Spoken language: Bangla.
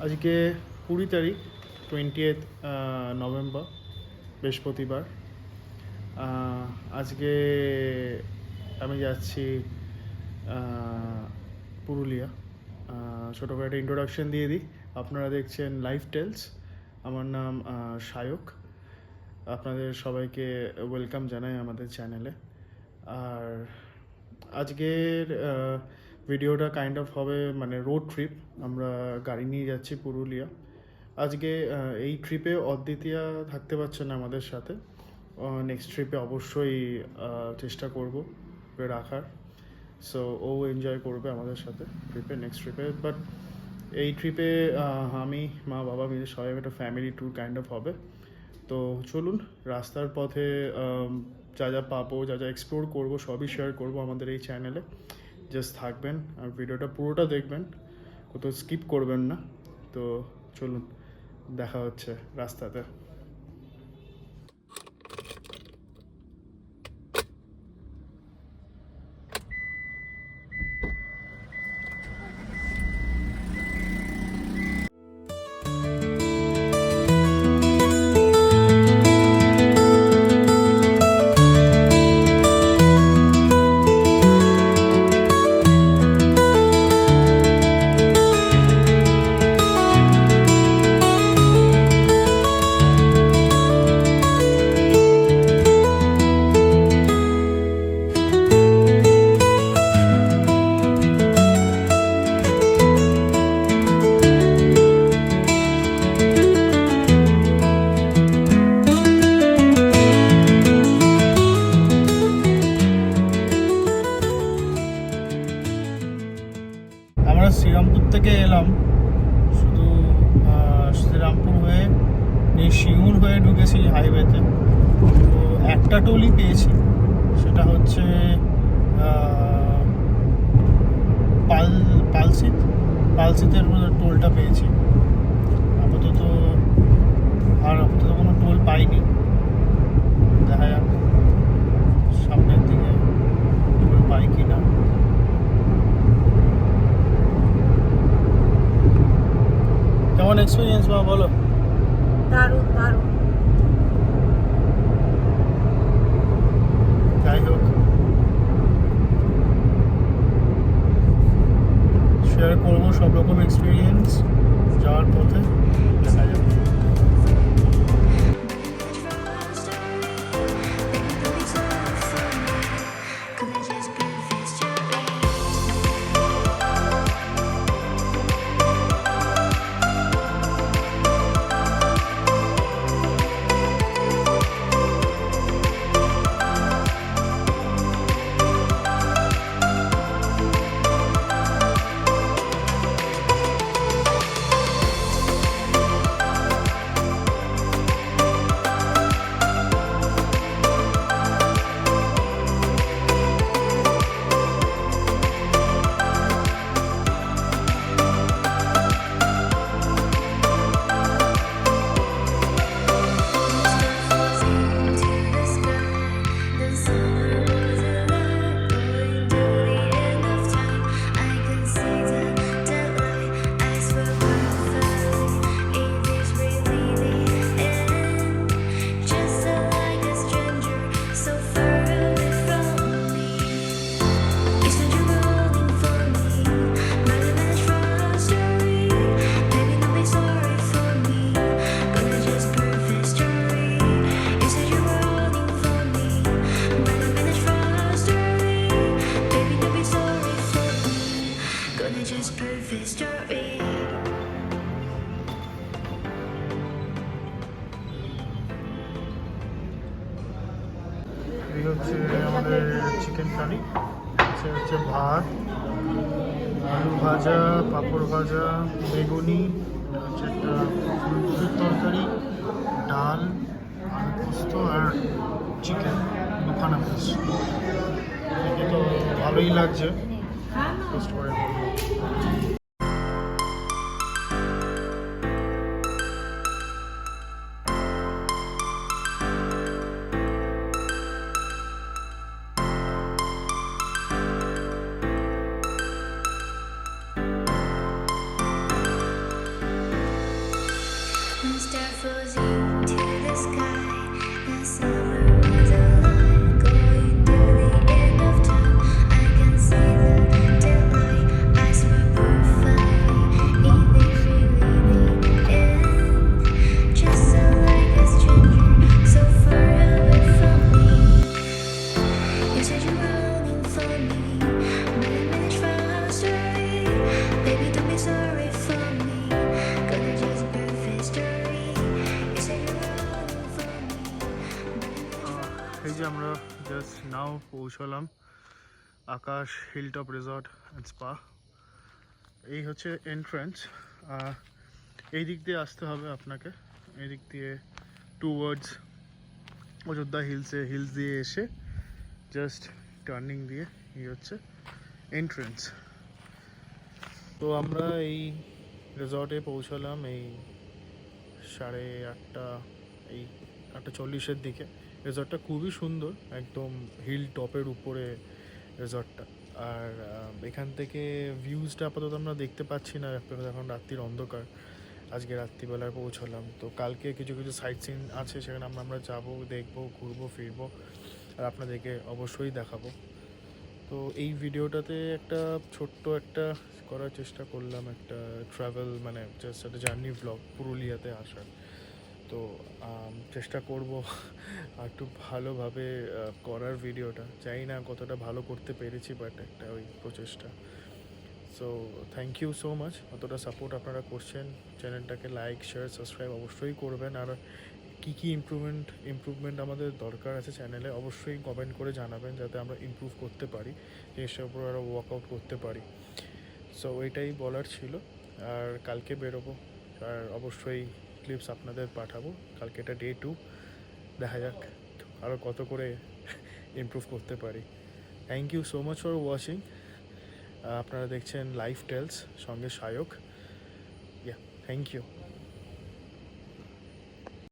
আজকে 20 তারিখ 20th নভেম্বর বৃহস্পতিবার। আজকে আমি যাচ্ছি পুরুলিয়া। ছোটো করে একটা ইন্ট্রোডাকশন দিয়ে দিই। আপনারা দেখছেন লাইফ টেলস। আমার নাম সায়ক। আপনাদের সবাইকে ওয়েলকাম জানাই আমাদের চ্যানেলে। আর আজকের ভিডিওটা কাইন্ড অফ হবে মানে রোড ট্রিপ। আমরা গাড়ি নিয়ে যাচ্ছি পুরুলিয়া। আজকে এই ট্রিপে অদ্বিতীয়া থাকতে পারছে না আমাদের সাথে। নেক্সট ট্রিপে অবশ্যই চেষ্টা করব ওকে রাখার। সো ও এনজয় করবে আমাদের সাথে নেক্সট ট্রিপে। বাট এই ট্রিপে আমি মা বাবা মিলে সবাই একটা ফ্যামিলি ট্যুর কাইন্ড অফ হবে। তো চলুন, রাস্তার পথে যা যা পাবো, যা যা এক্সপ্লোর করবো সবই শেয়ার করবো আমাদের এই চ্যানেলে। জাস্ট থাকবেন আর ভিডিওটা পুরোটা দেখবেন, কোথাও স্কিপ করবেন না। তো চলুন, দেখা হচ্ছে রাস্তাতে। আমরা শ্রীরামপুর থেকে এলাম, শুধু শ্রীরামপুর হয়ে সিঙ্গুর হয়ে ঢুকেছি হাইওয়েতে। তো একটা টোলই পেয়েছি, সেটা হচ্ছে পালসিতের টোলটা পেয়েছি। আপাতত কোনো টোল পাইনি। দেখা যাক সামনের দিকে টোল পাই কি না। কেমন এক্সপিরিয়েন্স মা, বলো? দারুণ দারুণ। যাই হোক, শেয়ার করবো সব রকম এক্সপিরিয়েন্স যাওয়ার পথে। দেখা যাবে। এই হচ্ছে আমাদের চিকেন কারি, হচ্ছে ভাত, আলু ভাজা, পাঁপড় ভাজা, বেগুনি, হচ্ছে একটা ফুলকপির তরকারি, ডাল, আলু পোস্ত আর চিকেন দুখানা পিস। দেখে তো ভালোই লাগছে, টেস্ট করে বলবো। আমরা জাস্ট নাও পৌঁছলাম আকাশ হিলটপ রিসর্ট অ্যান্ড স্পা। এই হচ্ছে এন্ট্রান্স। এই দিক দিয়ে আসতে হবে আপনাকে, এই দিক দিয়ে টুয়ার্ডস অযোধ্যা হিলস দিয়ে এসে জাস্ট টার্নিং দিয়ে এই হচ্ছে এন্ট্রান্স। তো আমরা এই রিসর্টে পৌঁছলাম এই 8:30, এই 8:40-এর দিকে। রিসর্টটা খুবই সুন্দর, একদম হিল টপের উপরে রিসর্টটা। আর এখান থেকে ভিউজটা আপাতত আমরা দেখতে পাচ্ছি না, এখন রাত্রির অন্ধকার। আজকে রাত্রিবেলায় পৌঁছলাম, তো কালকে কিছু কিছু সাইট সিন আছে, সেখানে আমরা যাবো, দেখবো, ঘুরবো ফিরবো, আর আপনাদেরকে অবশ্যই দেখাবো। তো এই ভিডিওটাতে একটা ছোট্ট একটা করার চেষ্টা করলাম, একটা ট্রাভেল মানে জাস্ট একটা জার্নি ব্লগ পুরুলিয়াতে আসার। তো চেষ্টা করব আর একটু ভালোভাবে করার ভিডিওটা। জানি না কতটা ভালো করতে পেরেছি, বাট একটা ওই প্রচেষ্টা। So thank you so much, অতটা সাপোর্ট আপনারা করছেন। চ্যানেলটাকে লাইক শেয়ার সাবস্ক্রাইব অবশ্যই করবেন। আর কী কী ইমপ্রুভমেন্ট আমাদের দরকার আছে চ্যানেলে, অবশ্যই কমেন্ট করে জানাবেন, যাতে আমরা ইমপ্রুভ করতে পারি, জিনিসটার উপর আরও ওয়ার্কআউট করতে পারি। সো এটাই বলার ছিল। আর কালকে বেরোবো, আর অবশ্যই ক্লিপস আপনাদের পাঠাবো। কালকে এটা ডে 2, দেখা যাক আরও কত করে ইমপ্রুভ করতে পারি। Thank you so much for watching. আপনারা দেখছেন লাইফ টেলস, সঙ্গে সায়ক। Thank you.